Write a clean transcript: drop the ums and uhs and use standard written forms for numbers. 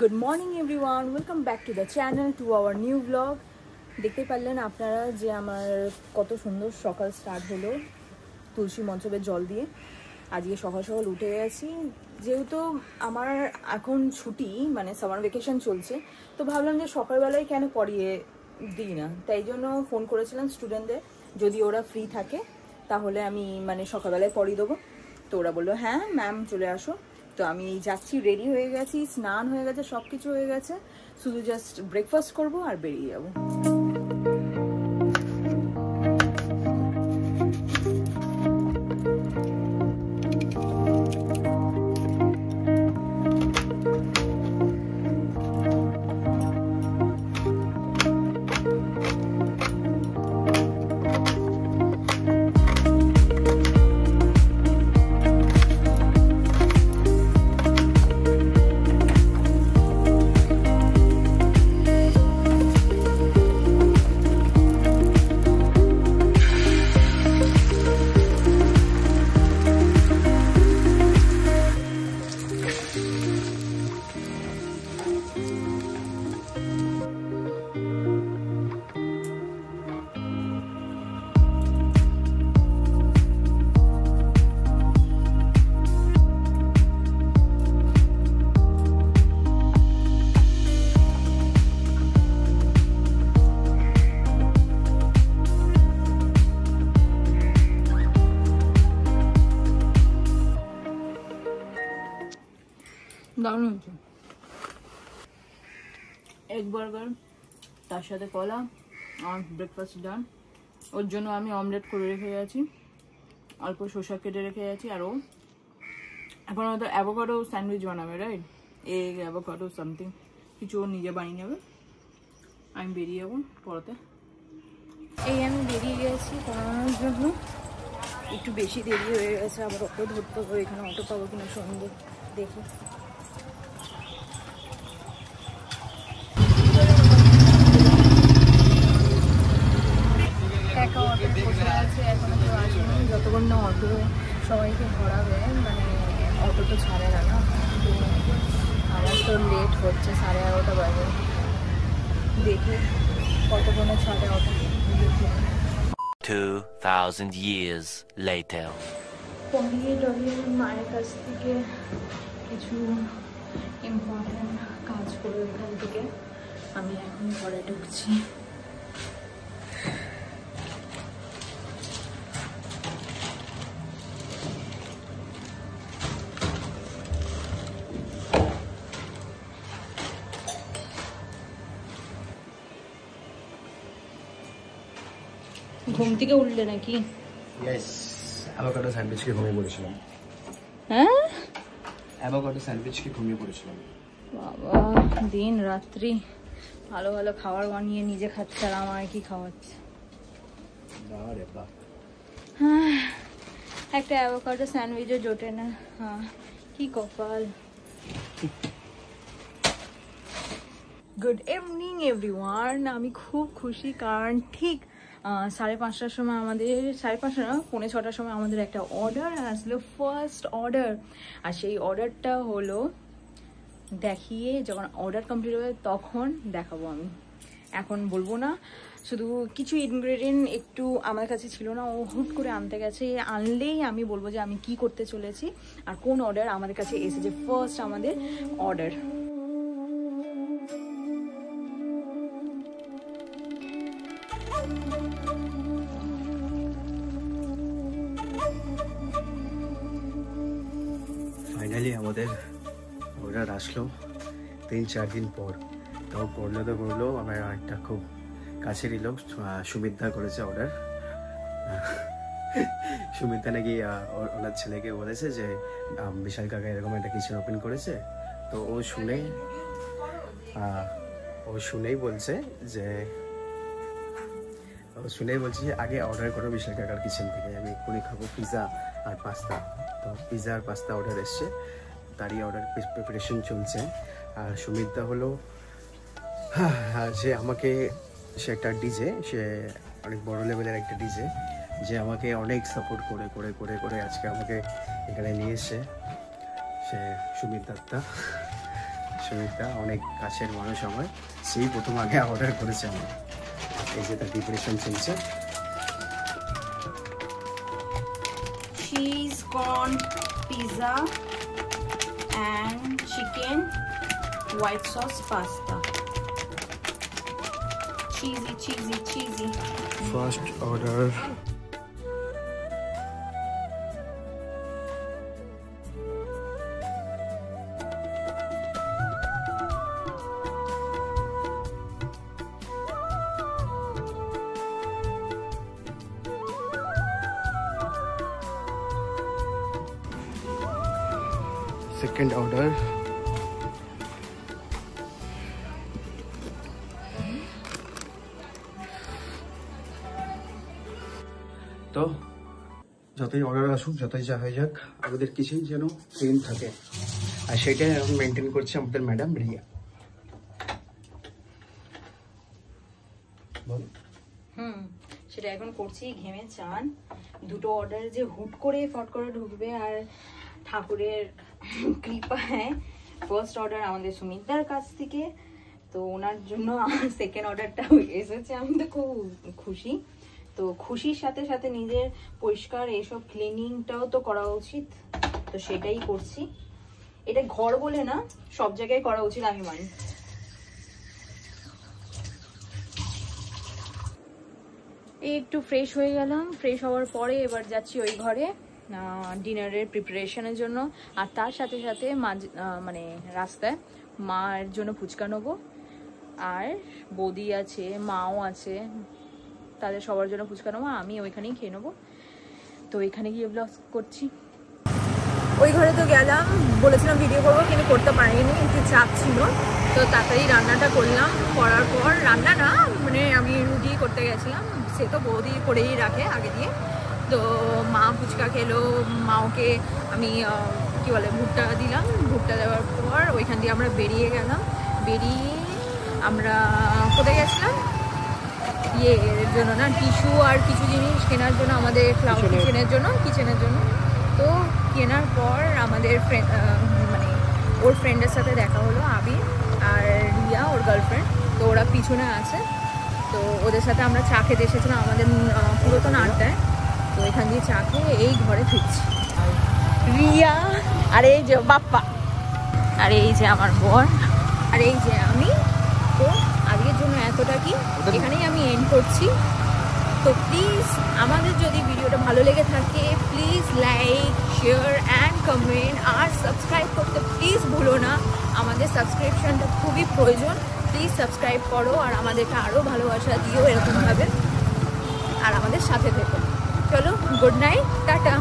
Good morning everyone, welcome back to the channel, to our new vlog. দেখতে পারলেন আপনারা যে আমার কত সুন্দর সকাল স্টার্ট হলো তুলসী মঞ্চবের জল দিয়ে। আজকে সকাল সকাল উঠে গেছি, যেহেতু আমার এখন ছুটি মানে সামার ভ্যাকেশন চলছে, তো ভাবলাম যে সকালবেলায় কেন পড়িয়ে দিই না, তাই জন্য ফোন করেছিলাম স্টুডেন্টদের, যদি ওরা ফ্রি থাকে তাহলে আমি মানে সকালবেলায় পড়িয়ে দেবো। তো ওরা বললো হ্যাঁ ম্যাম চলে আসো। তো আমি যাচ্ছি, রেডি হয়ে গেছি, স্নান হয়ে গেছে, সব কিছু হয়ে গেছে, শুধু জাস্ট ব্রেকফাস্ট করবো আর বেরিয়ে যাবো। দারুণ হয়েছে, এগ বার্গার তার সাথে কলা, আমার ব্রেকফাস্ট ডান। ওর জন্য আমি অমলেট করে রেখে গেছি, অল্প শসা কেটে রেখে গেছি, আর ও এখন হয়তো অ্যাভোকাডো স্যান্ডউইচ বানাবে, রাইট? এগ অ্যাভোকাডো সামথিং কিছু ও নিজে বানিয়ে নেবে। আমি বেরিয়ে যাবো পড়াতে। এই আমি বেরিয়ে গেছি পড়ানোর জন্য, একটু বেশি দেরি হয়ে গেছে, আবার অটো ধরতে হবে, এখানে অটো পাবো কিনা সন্ধ্যে দেখে। একা অটো বসে আছে, এখনো কেউ আসেনি, যতক্ষণ না অটো সবাইকে ধরাবে, মানে অটো তো ছাড়ে না, তো আমার তো লেট হচ্ছে, 11:30 বাজে, দেখি কতক্ষণে ছাড়ে অটো। 2000 years later. পড়িয়ে টড়িয়ে মায়ের কাছ থেকে কিছু ইম্পর্টেন্ট কাজ করে ওখান থেকে আমি এখন ঘরে ঢুকছি। ঘুম থেকে উঠলে নাকি? ইয়েস, অ্যাভোকাডো স্যান্ডউইচ কে ঘুমিয়ে পড়েছিলাম। হ্যাঁ, অ্যাভোকাডো স্যান্ডউইচ কে ঘুমিয়ে পড়েছিলাম। বাবা দিন রাত্রি ভালো ভালো খাবার বানিয়ে নিজে খাচ্ছে, আর আমায় কি খাওয়াচ্ছে? আরে বাহ, হ্যাঁ, একটা অ্যাভোকাডো স্যান্ডউইচও জোটে না। হ্যাঁ, কি কপাল। গুড ইভিনিং এভরিওয়ান, আমি খুব খুশি, কারণ ঠিক 5:30টার সময় আমাদের, 5:30 না 5:45টার সময় আমাদের একটা অর্ডার আসলো, ফার্স্ট অর্ডার। আর সেই অর্ডারটা হলো, দেখিয়ে যখন অর্ডার কমপ্লিট হবে তখন দেখাবো আমি, এখন বলবো না। শুধু কিছু ইনগ্রেডিয়েন্ট একটু আমার কাছে ছিল না, ও হুট করে আনতে গেছে, আনলেই আমি বলবো যে আমি কি করতে চলেছি আর কোন অর্ডার আমাদের কাছে এসেছে, ফার্স্ট আমাদের অর্ডার। ফাইনালি আমাদের অর্ডার আসলো 3-4 দিন পর। তাও করলো তো করলো, আমার একটা খুব কাছেরই লোক সুমিতা করেছে অর্ডার। সুমিতা নাকি ওনার ছেলেকে বলেছে যে বিশাল কাকা এরকম একটা কিচেন ওপেন করেছে, তো ও শুনেই বলছে যে আগে অর্ডার করো বিশাল কাকার কিচেন থেকে, আমি এক্ষুনি খাবো পিৎজা আর পাস্তা। তো পিৎজা আর পাস্তা অর্ডার এসছে, তারই অর্ডার প্রিপারেশন চলছে। আর সুমিতা হলো সে একটা ডিজে, সে অনেক বড় লেভেলের একটা ডিজে, যে আমাকে অনেক সাপোর্ট করে করে করে করে আজকে আমাকে এখানে নিয়ে এসে, সে সুমিত দত্তা। সুমিতা অনেক কাছের মানুষ আমার, সেই প্রথম আগে অর্ডার করেছে আমার। এই যে তার প্রিপারেশন চলছে। Cheese corn pizza and chicken white sauce pasta. Cheesy. First order. Second order. তো যতই অর্ডার আসুক, যতই যা হয়ে যাক, আমাদের কিছুই যেন ক্লিন থাকে, আর সেটাই এখন মেনটেন করছে আমাদের ম্যাডাম রিয়া। বল। সেটা এখন করছি, ঘেমে চান। দুটো অর্ডার যে হুট করে ফট করে ঢুকবে, আর ঠাকুরের কৃপায় ফার্স্ট অর্ডার আমাদের সুমিতার কাছ থেকে, তো ওনার জন্য সেকেন্ড অর্ডারটা এসেছে। আমি তো খুব খুশি। তো খুশির সাথে সাথে নিজের পরিষ্কার এসব ক্লিনিংটাও তো করা উচিত, তো সেটাই করছি। এটা ঘর বলে না, সব জায়গায় করা উচিত, আমি মানি। এই একটু ফ্রেশ হয়ে গেলাম, ফ্রেশ হওয়ার পরে এবার যাচ্ছি ওই ঘরে ডিনারের প্রিপারেশনের জন্য। আর তার সাথে সাথে মানে রাস্তায় মার জন্য ফুচকা নেবো, আর বৌদি আছে, মাও আছে, তাদের সবার জন্য ফুচকা নেবো, আমি ওইখানেই খেয়ে নেবো। তো এখানে গিয়ে ব্লগ করছি। ওই ঘরে তো গেলাম, বলেছিলাম ভিডিও করবো কিন্তু করতে পারিনি, একটু চাপ ছিল। তো তাড়াতাড়ি রান্নাটা করলাম, করার পর রান্না না মানে আমি রুটি করতে গেছিলাম, সে তো বৌদি করেই রাখে আগে দিয়ে। তো মা ফুচকা খেলো, মাওকে আমি কি বলে ভুট্টা দিলাম, ভুট্টা দেওয়ার পর ওইখান দিয়ে আমরা বেরিয়ে গেলাম। বেরিয়ে আমরা কোথায় গেছিলাম, এর জন্য না, টিস্যু আর কিছু জিনিস কেনার জন্য, আমাদের ক্লাউড কিচেনের জন্য। তো কেনার পর আমাদের মানে ওর ফ্রেন্ডের সাথে দেখা হলো, আবির আর রিয়া ওর গার্লফ্রেন্ড। তো ওরা পিছনে আছে, তো ওদের সাথে আমরা চা খেতে এসেছিলাম আমাদের পুরাতন আড্ডায়। তো এখান দিয়ে চা খেয়ে এই ঘরে ফিরছি। রিয়া আর এই যে বাপ্পা, আর এই যে আমার বর, আর এই যে আমি। তো আজকের জন্য এতটা কি, এখানেই আমি এন্ড করছি। তো প্লিজ আমাদের যদি ভিডিওটা ভালো লেগে থাকে, please like, share and comment, আর সাবস্ক্রাইব করতে প্লিজ ভুলো না। আমাদের সাবস্ক্রিপশনটা খুবই প্রয়োজন, প্লিজ সাবস্ক্রাইব করো আর আমাদেরকে আরও ভালোবাসা দিও এরকমভাবে, আর আমাদের সাথে থেকো। চলো, গুড নাইট, টাটা।